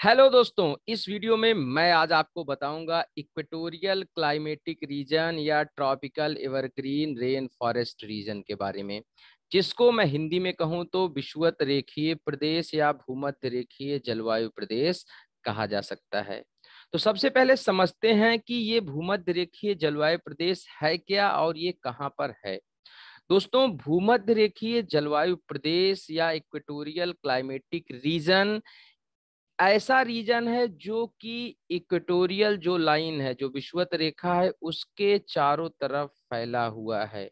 Hello दोस्तों, इस video में मैं आज आपको बताऊंगा इक्वेटोरियल क्लाइमेटिक रीजन या tropical evergreen rain forest region के बारे में, जिसको मैं हिंदी में कहूं तो विषुवत रेखीय प्रदेश या भूमध्य रेखीय जलवायु प्रदेश कहा जा सकता है। तो सबसे पहले समझते हैं कि ये भूमध्य रेखीय जलवायु प्रदेश है क्या और ये कहाँ पर है। दोस्तों, भूमध्य रेखीय जलवायु प्रदेश या इक्वेटोरियल क्लाइमेटिक रीजन ऐसा रीजन है जो कि इक्वेटोरियल जो लाइन है, जो विषुवत रेखा है, उसके चारों तरफ फैला हुआ है।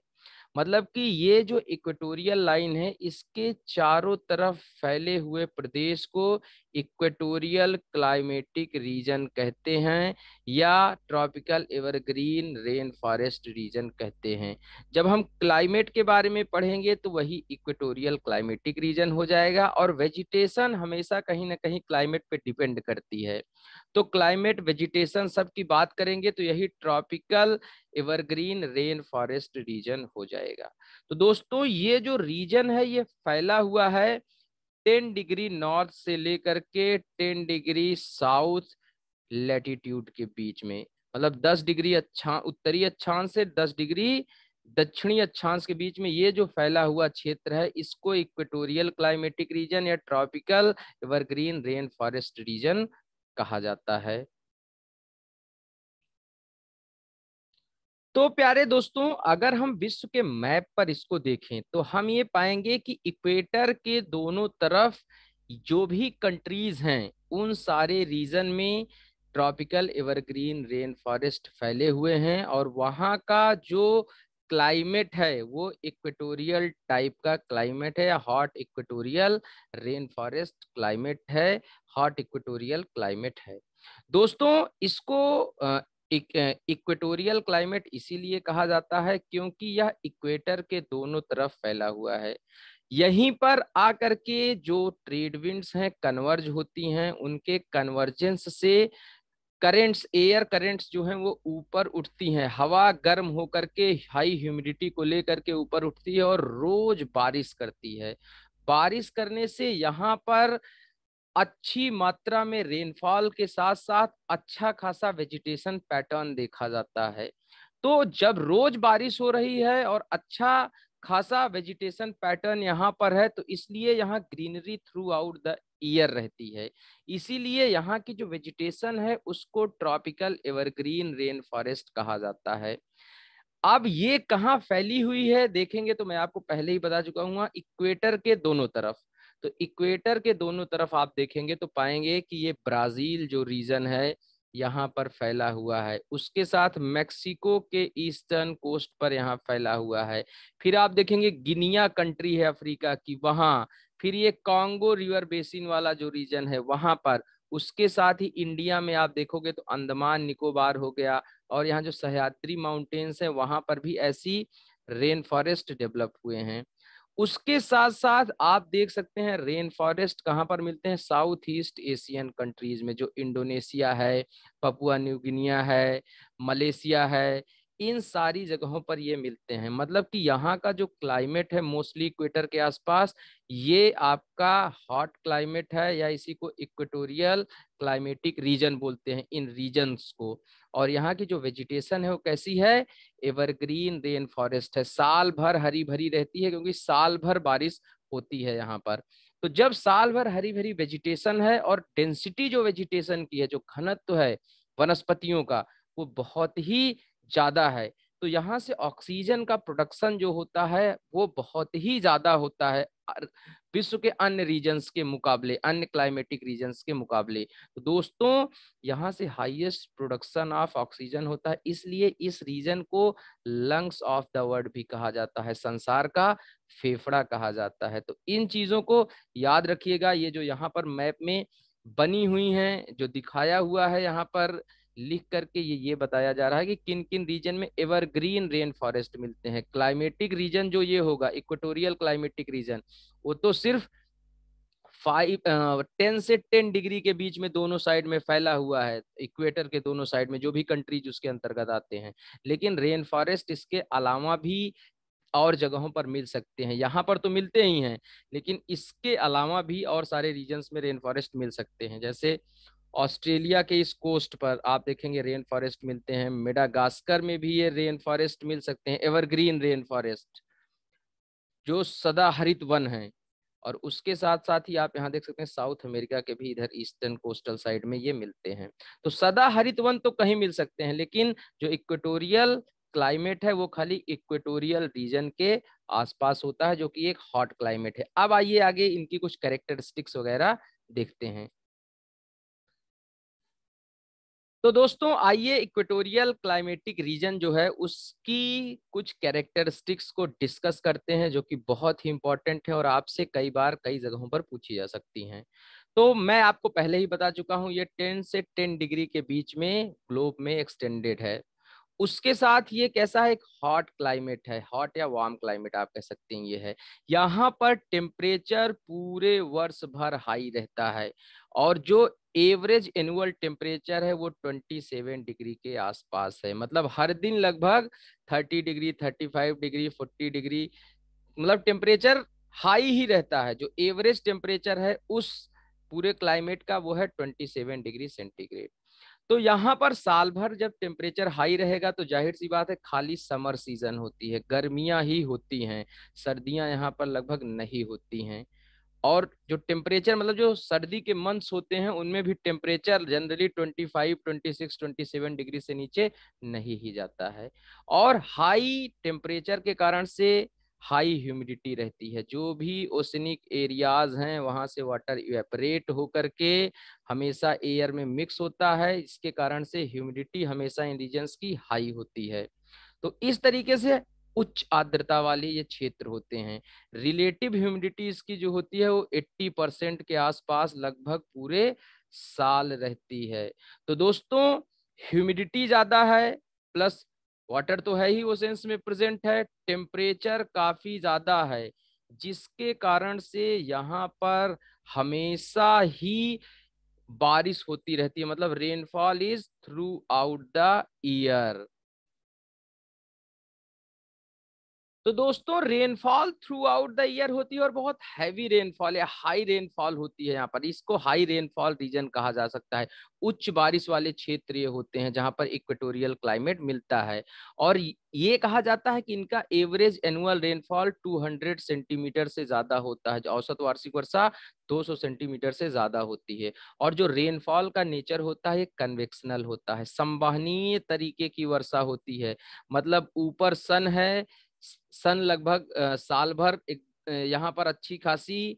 मतलब कि ये जो इक्वेटोरियल लाइन है, इसके चारों तरफ फैले हुए प्रदेश को इक्वेटोरियल क्लाइमेटिक रीजन कहते हैं या tropical evergreen rain forest region कहते हैं। जब हम क्लाइमेट के बारे में पढ़ेंगे तो वही इक्वेटोरियल क्लाइमेटिक रीजन हो जाएगा, और वेजिटेशन हमेशा कहीं ना कहीं क्लाइमेट पे डिपेंड करती है। तो क्लाइमेट वेजिटेशन सब की बात करेंगे तो यही tropical evergreen rain forest region हो जाएगा। तो दोस्तों, ये जो रीजन है ये फैला हुआ है 10 डिग्री नॉर्थ से लेकर के 10 डिग्री साउथ लैटिट्यूड के बीच में। मतलब 10 डिग्री उत्तरी अक्षांश से 10 डिग्री दक्षिणी अक्षांश के बीच में ये जो फैला हुआ क्षेत्र है, इसको इक्वेटोरियल क्लाइमेटिक रीजन या tropical evergreen rain forest region कहा जाता है। तो प्यारे दोस्तों, अगर हम विश्व के मैप पर इसको देखें तो हम ये पाएंगे कि इक्वेटर के दोनों तरफ जो भी कंट्रीज हैं, उन सारे रीजन में ट्रॉपिकल एवरग्रीन रेन फॉरेस्ट फैले हुए हैं, और वहाँ का जो क्लाइमेट है वो इक्वेटोरियल टाइप का क्लाइमेट है या hot equatorial rain forest climate है, हॉट इक्वेटोरियल क्लाइमेट है। दोस्तों, इसको इक्वेटोरियल क्लाइमेट इसीलिए कहा जाता है क्योंकि यह इक्वेटर के दोनों तरफ फैला हुआ है। यहीं पर आकर के जो ट्रेड विंड्स हैं कन्वर्ज होती हैं, उनके कन्वर्जेंस से करेंट्स, एयर करेंट्स जो हैं वो ऊपर उठती हैं। हवा गर्म होकर के हाई ह्यूमिडिटी को लेकर के ऊपर उठती है और रोज बारिश करती है। बारिश करने से यहाँ पर अच्छी मात्रा में रेनफॉल के साथ साथ अच्छा खासा वेजिटेशन पैटर्न देखा जाता है। तो जब रोज बारिश हो रही है और अच्छा खासा वेजिटेशन पैटर्न यहाँ पर है, तो इसलिए यहाँ greenery through out the year रहती है। इसीलिए यहाँ की जो वेजिटेशन है उसको ट्रॉपिकल एवरग्रीन रेन फॉरेस्ट कहा जाता है। अब ये कहाँ फैली हुई है देखेंगे तो मैं आपको पहले ही बता चुका हूँ, इक्वेटर के दोनों तरफ। तो इक्वेटर के दोनों तरफ आप देखेंगे तो पाएंगे कि ये ब्राजील जो रीजन है यहाँ पर फैला हुआ है, उसके साथ मेक्सिको के ईस्टर्न कोस्ट पर यहाँ फैला हुआ है। फिर आप देखेंगे गिनिया कंट्री है अफ्रीका की, वहां फिर ये कॉन्गो रिवर बेसिन वाला जो रीजन है वहां पर। उसके साथ ही इंडिया में आप देखोगे तो अंडमान निकोबार हो गया, और यहाँ जो सह्याद्री माउंटेन्स है वहां पर भी ऐसी रेन फॉरेस्ट डेवलप हुए हैं। उसके साथ साथ आप देख सकते हैं रेन फॉरेस्ट कहाँ पर मिलते हैं, साउथ ईस्ट एशियन कंट्रीज में, जो इंडोनेशिया है, पपुआ न्यू गिनिया है, मलेशिया है, इन सारी जगहों पर ये मिलते हैं। मतलब कि यहाँ का जो क्लाइमेट है मोस्टली इक्वेटर के आसपास, ये आपका हॉट क्लाइमेट है या इसी को इक्वेटोरियल क्लाइमेटिक रीजन बोलते हैं इन रीजन्स को। और यहाँ की जो वेजिटेशन है वो कैसी है, एवरग्रीन रेन फॉरेस्ट है, साल भर हरी भरी रहती है क्योंकि साल भर बारिश होती है यहाँ पर। तो जब साल भर हरी भरी वेजिटेशन है और डेंसिटी जो वेजिटेशन की है, जो घनत्व है वनस्पतियों का, वो बहुत ही ज्यादा है, तो यहाँ से ऑक्सीजन का प्रोडक्शन जो होता है वो बहुत ही ज्यादा होता है विश्व के अन्य रीजन्स के मुकाबले, अन्य क्लाइमेटिक रीजन्स के मुकाबले। तो दोस्तों, यहाँ से हाईएस्ट प्रोडक्शन ऑफ ऑक्सीजन होता है, इसलिए इस रीजन को लंग्स ऑफ द वर्ल्ड भी कहा जाता है, संसार का फेफड़ा कहा जाता है। तो इन चीजों को याद रखिएगा। ये जो यहाँ पर मैप में बनी हुई हैं, जो दिखाया हुआ है यहाँ पर लिख करके, ये बताया जा रहा है कि किन किन रीजन में एवरग्रीन रेन फॉरेस्ट मिलते हैं। क्लाइमेटिक रीजन जो ये होगा इक्वेटोरियल क्लाइमेटिक रीजन, वो तो सिर्फ 10 से 10 डिग्री के बीच में दोनों साइड में फैला हुआ है, इक्वेटर के दोनों साइड में जो भी कंट्रीज उसके अंतर्गत आते हैं। लेकिन रेन फॉरेस्ट इसके अलावा भी और जगहों पर मिल सकते हैं। यहाँ पर तो मिलते ही हैं, लेकिन इसके अलावा भी और सारे रीजन्स में रेन फॉरेस्ट मिल सकते हैं। जैसे ऑस्ट्रेलिया के इस कोस्ट पर आप देखेंगे रेन फॉरेस्ट मिलते हैं, मेडागास्कर में भी ये रेन फॉरेस्ट मिल सकते हैं, एवरग्रीन रेन फॉरेस्ट जो सदा हरित वन है। और उसके साथ साथ ही आप यहाँ देख सकते हैं साउथ अमेरिका के भी इधर ईस्टर्न कोस्टल साइड में ये मिलते हैं। तो सदा हरित वन तो कहीं मिल सकते हैं, लेकिन जो इक्वेटोरियल क्लाइमेट है वो खाली इक्वेटोरियल रीजन के आसपास होता है, जो कि एक हॉट क्लाइमेट है। अब आइए आगे इनकी कुछ कैरेक्टरिस्टिक्स वगैरह देखते हैं। तो दोस्तों आइए इक्वेटोरियल क्लाइमेटिक रीजन जो है उसकी कुछ कैरेक्टरिस्टिक्स को डिस्कस करते हैं, जो कि बहुत ही इंपॉर्टेंट है और आपसे कई बार कई जगहों पर पूछी जा सकती हैं। तो मैं आपको पहले ही बता चुका हूं, ये 10 से 10 डिग्री के बीच में ग्लोब में एक्सटेंडेड है। उसके साथ ये कैसा है, एक हॉट क्लाइमेट है, हॉट या वार्म क्लाइमेट आप कह सकते हैं ये है। यहाँ पर टेम्परेचर पूरे वर्ष भर हाई रहता है, और जो एवरेज एनुअल टेम्परेचर है वो 27 डिग्री के आसपास है। मतलब हर दिन लगभग 30 डिग्री, 35 डिग्री, 40 डिग्री, मतलब टेम्परेचर हाई ही रहता है। जो एवरेज टेम्परेचर है उस पूरे क्लाइमेट का वो है 27 डिग्री सेंटीग्रेड। तो यहाँ पर साल भर जब टेम्परेचर हाई रहेगा तो जाहिर सी बात है खाली समर सीजन होती है, गर्मियां ही होती हैं, सर्दियां यहाँ पर लगभग नहीं होती हैं। और जो टेम्परेचर मतलब जो सर्दी के मंथ्स होते हैं उनमें भी टेम्परेचर जनरली 25, 26, 27 डिग्री से नीचे नहीं ही जाता है। और हाई टेम्परेचर के कारण से हाई ह्यूमिडिटी रहती है। जो भी ओशनिक एरियाज हैं वहां से वाटर इवेपरेट होकर के हमेशा एयर में मिक्स होता है, इसके कारण से ह्यूमिडिटी हमेशा इन रीजन्स की हाई होती है। तो इस तरीके से उच्च आर्द्रता वाले ये क्षेत्र होते हैं। रिलेटिव ह्यूमिडिटी इसकी जो होती है वो 80% के आसपास लगभग पूरे साल रहती है। तो दोस्तों ह्यूमिडिटी ज्यादा है, प्लस वाटर तो है ही ओशंस में प्रेजेंट है, टेम्परेचर काफी ज्यादा है, जिसके कारण से यहाँ पर हमेशा ही बारिश होती रहती है। मतलब rainfall is through out the year. तो दोस्तों rainfall through out the year होती है, और बहुत हैवी रेनफॉल या हाई रेनफॉल होती है यहाँ पर। इसको हाई रेनफॉल रीजन कहा जा सकता है। उच्च बारिश वाले क्षेत्र ये होते हैं जहाँ पर इक्वेटोरियल क्लाइमेट मिलता है। और ये कहा जाता है कि इनका एवरेज एनुअल रेनफॉल 200 सेंटीमीटर से ज्यादा होता है। औसत वार्षिक वर्षा 200 सेंटीमीटर से ज्यादा होती है। और जो रेनफॉल का नेचर होता है कन्वेक्शनल होता है, संवहनीय तरीके की वर्षा होती है। मतलब ऊपर सन है, सन लगभग साल भर एक यहाँ पर अच्छी खासी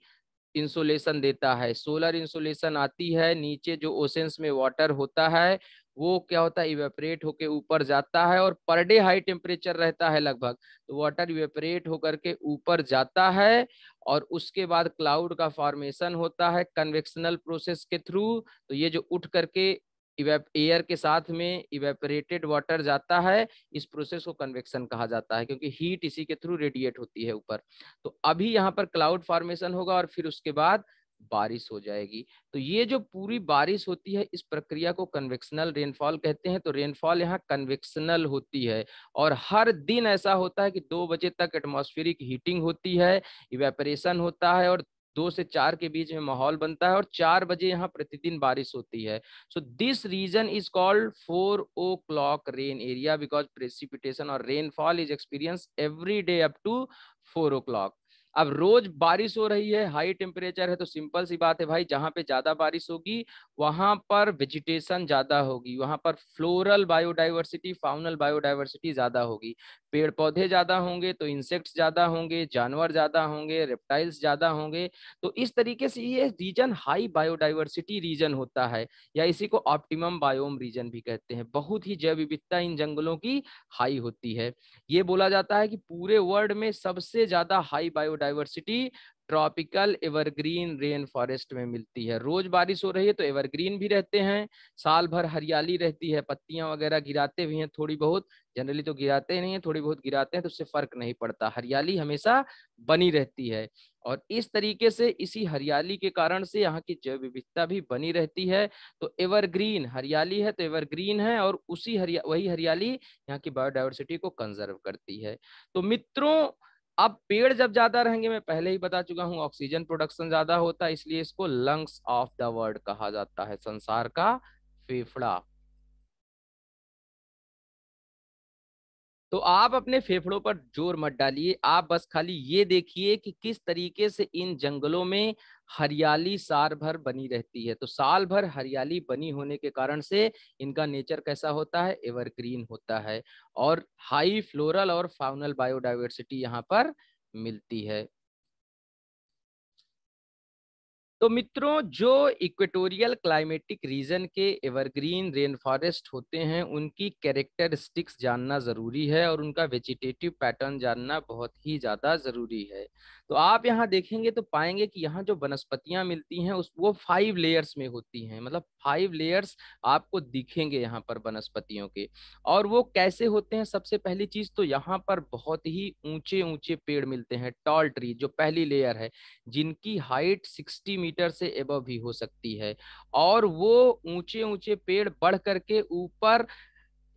इंसुलेशन देता है, सोलर इंसुलेशन आती है। नीचे जो ओशंस में वाटर होता है वो क्या होता है, इवेपरेट होके ऊपर जाता है, और पर डे हाई टेम्परेचर रहता है लगभग, तो वाटर इवेपरेट होकर के ऊपर जाता है। और उसके बाद क्लाउड का फॉर्मेशन होता है कन्वेक्शनल प्रोसेस के थ्रू। तो ये जो उठ करके एयर के साथ में इवेपरेटेड वाटर जाता है, इस प्रोसेस को कन्वेक्शन कहा जाता है, क्योंकि हीट इसी के थ्रू रेडिएट होती है ऊपर। तो अभी यहाँ पर क्लाउड फॉर्मेशन होगा और फिर उसके बाद बारिश हो जाएगी। तो ये जो पूरी बारिश होती है इस प्रक्रिया को कन्वेक्शनल रेनफॉल कहते हैं। तो रेनफॉल यहाँ कन्वेक्शनल होती है, और हर दिन ऐसा होता है कि 2 बजे तक एटमॉस्फेरिक हीटिंग होती है, इवेपरेशन होता है, और 2 से 4 के बीच में माहौल बनता है, और 4 बजे यहाँ प्रतिदिन बारिश होती है। So this region is called 4 o'clock rain area, because precipitation और rainfall is experience every day up to 4 o'clock। अब रोज बारिश हो रही है, हाई टेम्परेचर है, तो सिंपल सी बात है भाई, जहां पे ज्यादा बारिश होगी वहां पर वेजिटेशन ज्यादा होगी, वहां पर फ्लोरल बायोडाइवर्सिटी, फाउनल बायोडाइवर्सिटी ज्यादा होगी। पेड़ पौधे ज्यादा होंगे तो इंसेक्ट्स ज्यादा होंगे, जानवर ज्यादा होंगे, रेप्टाइल्स ज्यादा होंगे। तो इस तरीके से ये रीजन हाई बायोडाइवर्सिटी रीजन होता है, या इसी को ऑप्टिमम बायोम रीजन भी कहते हैं। बहुत ही जैव विविधता इन जंगलों की हाई होती है। ये बोला जाता है कि पूरे वर्ल्ड में सबसे ज्यादा high biodiversity tropical evergreen rain forest में मिलती है। रोज बारिश हो रही है तो एवरग्रीन भी रहते हैं, साल भर हरियाली रहती है, पत्तियां वगैरह गिराते भी हैं थोड़ी बहुत, जनरली तो गिराते नहीं है, थोड़ी बहुत गिराते हैं तो उससे फर्क नहीं पड़ता, हरियाली हमेशा बनी रहती है। और इस तरीके से इसी हरियाली के कारण से यहाँ की जैव विविधता भी बनी रहती है। तो एवरग्रीन हरियाली है तो एवरग्रीन है, और उसी वही हरियाली यहाँ की बायोडायवर्सिटी को कंजर्व करती है। तो मित्रों, अब पेड़ जब ज्यादा रहेंगे, मैं पहले ही बता चुका हूं, ऑक्सीजन प्रोडक्शन ज्यादा होता है, इसलिए इसको लंग्स ऑफ द वर्ल्ड कहा जाता है, संसार का फेफड़ा। तो आप अपने फेफड़ों पर जोर मत डालिए, आप बस खाली ये देखिए कि किस तरीके से इन जंगलों में हरियाली साल भर बनी रहती है। तो साल भर हरियाली बनी होने के कारण से इनका नेचर कैसा होता है, एवरग्रीन होता है, और हाई फ्लोरल और फाउनल बायोडायवर्सिटी यहाँ पर मिलती है। तो मित्रों, जो इक्वेटोरियल क्लाइमेटिक रीजन के एवरग्रीन रेन फॉरेस्ट होते हैं उनकी कैरेक्टरिस्टिक्स जानना जरूरी है, और उनका वेजिटेटिव पैटर्न जानना बहुत ही ज्यादा जरूरी है। तो आप यहाँ देखेंगे तो पाएंगे कि यहाँ जो वनस्पतियां मिलती हैं उस वो 5 लेयर्स में होती हैं, मतलब 5 लेयर्स आपको दिखेंगे यहाँ पर वनस्पतियों के। और वो कैसे होते हैं, सबसे पहली चीज तो यहाँ पर बहुत ही ऊंचे ऊंचे पेड़ मिलते हैं, टॉल ट्री जो पहली लेयर है, जिनकी हाइट 60 मीटर से एबव भी हो सकती है। और वो ऊंचे ऊंचे पेड़ बढ़ करके ऊपर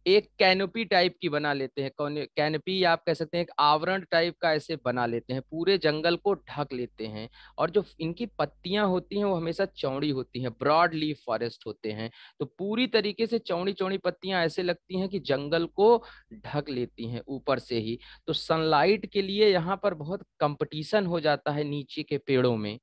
एक कैनोपी टाइप की बना लेते हैं, कैनोपी आप कह सकते हैं, एक आवरण टाइप का ऐसे बना लेते हैं, पूरे जंगल को ढक लेते हैं। और जो इनकी पत्तियां होती हैं वो हमेशा चौड़ी होती हैं, ब्रॉड लीफ फॉरेस्ट होते हैं। तो पूरी तरीके से चौड़ी चौड़ी पत्तियां ऐसे लगती हैं कि जंगल को ढक लेती हैं ऊपर से ही। तो सनलाइट के लिए यहाँ पर बहुत कंपटीशन हो जाता है नीचे के पेड़ों में।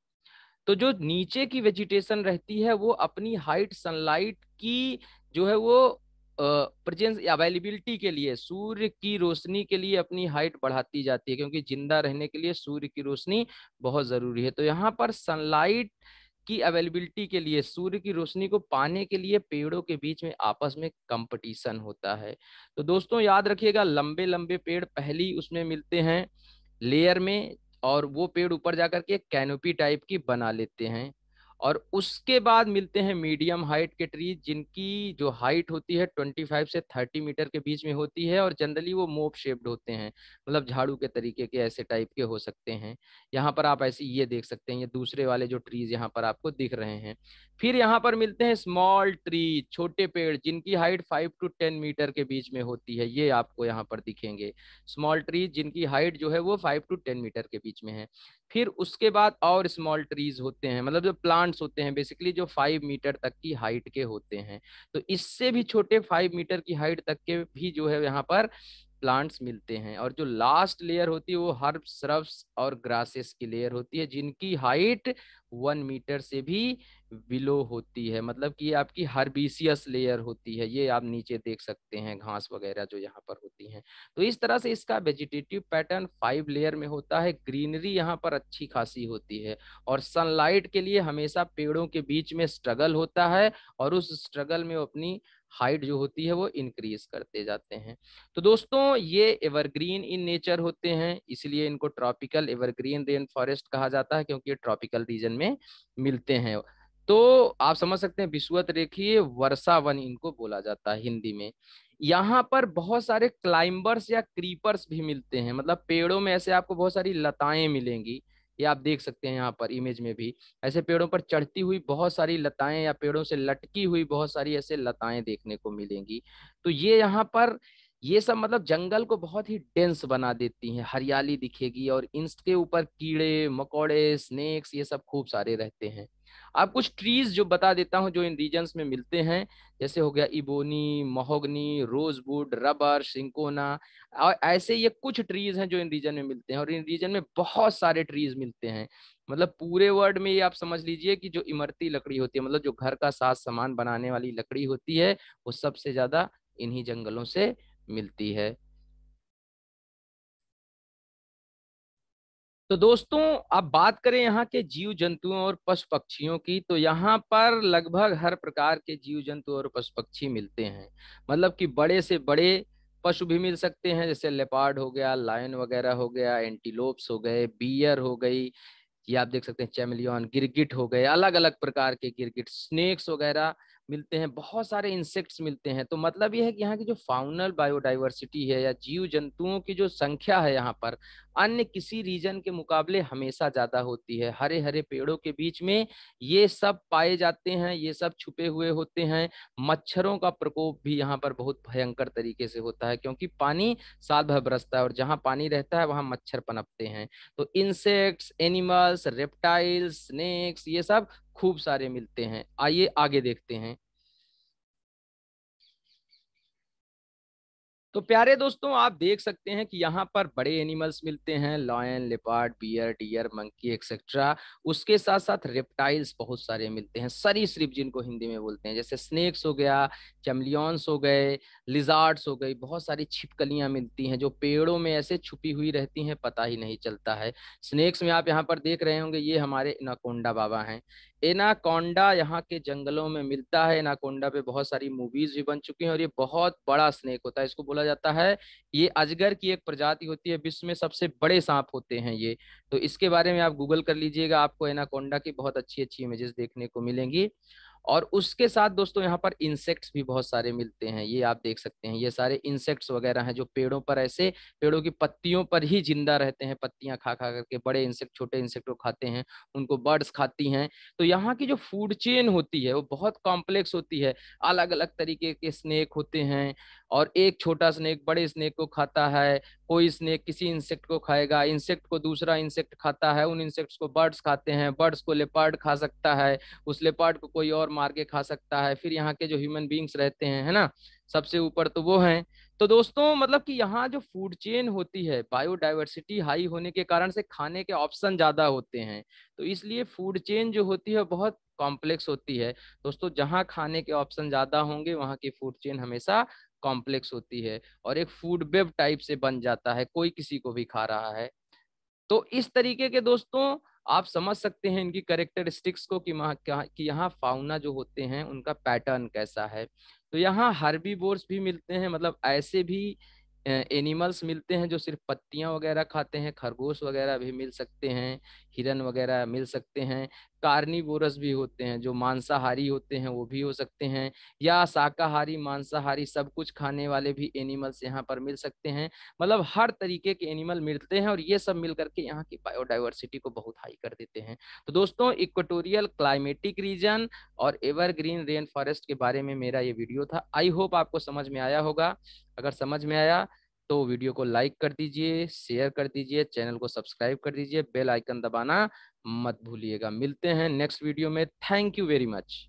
तो जो नीचे की वेजिटेशन रहती है वो अपनी हाइट सनलाइट की जो है वो प्रेजेंस अवेलेबिलिटी के लिए, सूर्य की रोशनी के लिए अपनी हाइट बढ़ाती जाती है, क्योंकि जिंदा रहने के लिए सूर्य की रोशनी बहुत जरूरी है। तो यहाँ पर सनलाइट की अवेलेबिलिटी के लिए, सूर्य की रोशनी को पाने के लिए पेड़ों के बीच में आपस में कंपटीशन होता है। तो दोस्तों याद रखिएगा, लंबे लंबे पेड़ पहली उसमें मिलते हैं लेयर में, और वो पेड़ ऊपर जाकर के एक कैनोपी टाइप की बना लेते हैं। और उसके बाद मिलते हैं मीडियम हाइट के ट्रीज, जिनकी जो हाइट होती है 25 से 30 मीटर के बीच में होती है, और जनरली वो मोप शेप्ड होते हैं, मतलब झाड़ू के तरीके के ऐसे टाइप के हो सकते हैं। यहाँ पर आप ऐसे ये देख सकते हैं, ये दूसरे वाले जो ट्रीज यहाँ पर आपको दिख रहे हैं। फिर यहाँ पर मिलते हैं स्मॉल ट्री, छोटे पेड़, जिनकी हाइट 5 to 10 मीटर के बीच में होती है, ये आपको यहाँ पर दिखेंगे स्मॉल ट्रीज, जिनकी हाइट जो है वो 5 to 10 मीटर के बीच में है। फिर उसके बाद और स्मॉल ट्रीज होते हैं, मतलब जो प्लांट्स होते हैं बेसिकली, जो 5 मीटर तक की हाइट के होते हैं। तो इससे भी छोटे 5 मीटर की हाइट तक के भी जो है यहाँ पर प्लांट्स मिलते हैं। और जो लास्ट लेयर होती है वो हर्ब्स, श्रब्स और ग्रासेस की लेयर होती है, जिनकी हाइट 1 मीटर से भी बिलो होती है, मतलब कि आपकी हर्बिशियस लेयर होती है, ये आप नीचे देख सकते हैं, घास वगैरह जो यहाँ पर होती हैं। तो इस तरह से इसका वेजिटेटिव पैटर्न 5 लेयर में होता है। ग्रीनरी यहाँ पर अच्छी खासी होती है, और सनलाइट के लिए हमेशा पेड़ों के बीच में स्ट्रगल होता है, और उस स्ट्रगल में वो अपनी हाइट जो होती है वो इंक्रीज करते जाते हैं। तो दोस्तों, ये एवरग्रीन इन नेचर होते हैं, इसलिए इनको ट्रॉपिकल एवरग्रीन रेन फॉरेस्ट कहा जाता है, क्योंकि ये ट्रॉपिकल रीजन में मिलते हैं। तो आप समझ सकते हैं, विषुवत रेखीय वर्षा वन इनको बोला जाता है हिंदी में। यहाँ पर बहुत सारे क्लाइंबर्स या क्रीपर्स भी मिलते हैं, मतलब पेड़ों में ऐसे आपको बहुत सारी लताएं मिलेंगी, ये आप देख सकते हैं यहाँ पर इमेज में भी, ऐसे पेड़ों पर चढ़ती हुई बहुत सारी लताएं या पेड़ों से लटकी हुई बहुत सारी ऐसे लताएं देखने को मिलेंगी। तो ये यहाँ पर ये सब मतलब जंगल को बहुत ही डेंस बना देती हैं, हरियाली दिखेगी, और इनके ऊपर कीड़े मकोड़े स्नेक्स ये सब खूब सारे रहते हैं। अब कुछ ट्रीज जो बता देता हूँ जो इन रीजन्स में मिलते हैं, जैसे हो गया ebony, mahogany, rosewood, rubber, cinchona, और ऐसे ये कुछ ट्रीज हैं जो इन रीजन में मिलते हैं। और इन रीजन में बहुत सारे ट्रीज मिलते हैं, मतलब पूरे वर्ल्ड में ये आप समझ लीजिए कि जो इमरती लकड़ी होती है, मतलब जो घर का साज सामान बनाने वाली लकड़ी होती है, वो सबसे ज्यादा इन्हीं जंगलों से मिलती है। तो दोस्तों, अब बात करें यहाँ के जीव जंतुओं और पशु पक्षियों की, तो यहाँ पर लगभग हर प्रकार के जीव जंतु और पशु पक्षी मिलते हैं, मतलब कि बड़े से बड़े पशु भी मिल सकते हैं, जैसे लेपर्ड हो गया, लायन वगैरह हो गया, एंटीलोप्स हो गए, बियर हो गई, ये आप देख सकते हैं चैमेलियन, गिरगिट हो गए, अलग अलग प्रकार के गिरगिट, स्नेक्स वगैरह मिलते हैं, बहुत सारे इंसेक्ट्स मिलते हैं। तो मतलब ये है कि यहाँ की जो फाउनल बायोडाइवर्सिटी है या जीव जंतुओं की जो संख्या है यहाँ पर अन्य किसी रीजन के मुकाबले हमेशा ज्यादा होती है। हरे हरे पेड़ों के बीच में ये सब पाए जाते हैं, ये सब छुपे हुए होते हैं। मच्छरों का प्रकोप भी यहाँ पर बहुत भयंकर तरीके से होता है, क्योंकि पानी साल भर बरसता है और जहाँ पानी रहता है वहां मच्छर पनपते हैं। तो इंसेक्ट्स, एनिमल्स, रेप्टाइल्स, स्नेक्स, ये सब खूब सारे मिलते हैं। आइए आगे देखते हैं। तो प्यारे दोस्तों, आप देख सकते हैं कि यहाँ पर बड़े एनिमल्स मिलते हैं, lion, leopard, bear, deer, monkey etcetera. उसके साथ साथ रेप्टाइल्स बहुत सारे मिलते हैं, सरीसृप जिनको हिंदी में बोलते हैं, जैसे स्नेक्स हो गया, चैमलियंस हो गए, लिजार्ड्स हो गई, बहुत सारी छिपकलियां मिलती हैं जो पेड़ों में ऐसे छुपी हुई रहती हैं, पता ही नहीं चलता है। स्नेक्स में आप यहाँ पर देख रहे होंगे, ये हमारे एनाकोंडा बाबा हैं। एनाकोंडा यहाँ के जंगलों में मिलता है। एनाकोंडा पे बहुत सारी मूवीज भी बन चुकी हैं और ये बहुत बड़ा स्नेक होता है, इसको बोला जाता है, ये अजगर की एक प्रजाति होती है, विश्व में सबसे बड़े सांप होते हैं ये। तो इसके बारे में आप गूगल कर लीजिएगा, आपको एनाकोंडा की बहुत अच्छी अच्छी इमेजेस देखने को मिलेंगी। और उसके साथ दोस्तों यहाँ पर इंसेक्ट्स भी बहुत सारे मिलते हैं, ये आप देख सकते हैं, ये सारे इंसेक्ट्स वगैरह हैं जो पेड़ों पर ऐसे पेड़ों की पत्तियों पर ही जिंदा रहते हैं, पत्तियां खा खा करके। बड़े इंसेक्ट छोटे इंसेक्ट को खाते हैं, उनको बर्ड्स खाती हैं। तो यहाँ की जो फूड चेन होती है वो बहुत कॉम्प्लेक्स होती है, अलग अलग तरीके के स्नेक होते हैं और एक छोटा स्नेक बड़े स्नेक को खाता है, कोई स्नेक किसी इंसेक्ट को खाएगा, इंसेक्ट को दूसरा इंसेक्ट खाता है, उन इंसेक्ट्स को बर्ड्स खाते हैं, बर्ड्स को लेपर्ड खा सकता है, उस लेपर्ड को कोई और मार के खा सकता है। फिर यहाँ के जो ह्यूमन बींग्स रहते हैं, है ना, सबसे ऊपर तो वो हैं। तो दोस्तों मतलब कि यहाँ जो फूड चेन होती है, बायोडाइवर्सिटी हाई होने के कारण से खाने के ऑप्शन ज्यादा होते हैं, तो इसलिए फूड चेन जो होती है बहुत कॉम्प्लेक्स होती है। दोस्तों जहाँ खाने के ऑप्शन ज्यादा होंगे वहाँ की फूड चेन हमेशा कॉम्प्लेक्स होती है और एक फूड वेब टाइप से बन जाता है, कोई किसी को भी खा रहा है। तो इस तरीके के दोस्तों आप समझ सकते हैं इनकी कैरेक्टरिस्टिक्स को कि यहाँ फाउना जो होते हैं उनका पैटर्न कैसा है। तो यहाँ हर्बीवोर्स भी मिलते हैं, मतलब ऐसे भी एनिमल्स मिलते हैं जो सिर्फ पत्तियां वगैरह खाते हैं, खरगोश वगैरह भी मिल सकते हैं, हिरन वगैरह मिल सकते हैं। कार्निवोरस भी होते हैं जो मांसाहारी होते हैं, वो भी हो सकते हैं, या शाकाहारी मांसाहारी सब कुछ खाने वाले भी एनिमल्स यहाँ पर मिल सकते हैं। मतलब हर तरीके के एनिमल मिलते हैं और ये सब मिल करके यहाँ की बायोडाइवर्सिटी को बहुत हाई कर देते हैं। तो दोस्तों इक्वेटोरियल क्लाइमेटिक रीजन और एवरग्रीन रेन फॉरेस्ट के बारे में मेरा ये वीडियो था। आई होप आपको समझ में आया होगा। अगर समझ में आया तो वीडियो को लाइक कर दीजिए, शेयर कर दीजिए, चैनल को सब्सक्राइब कर दीजिए, बेल आइकन दबाना मत भूलिएगा। मिलते हैं नेक्स्ट वीडियो में। Thank you very much.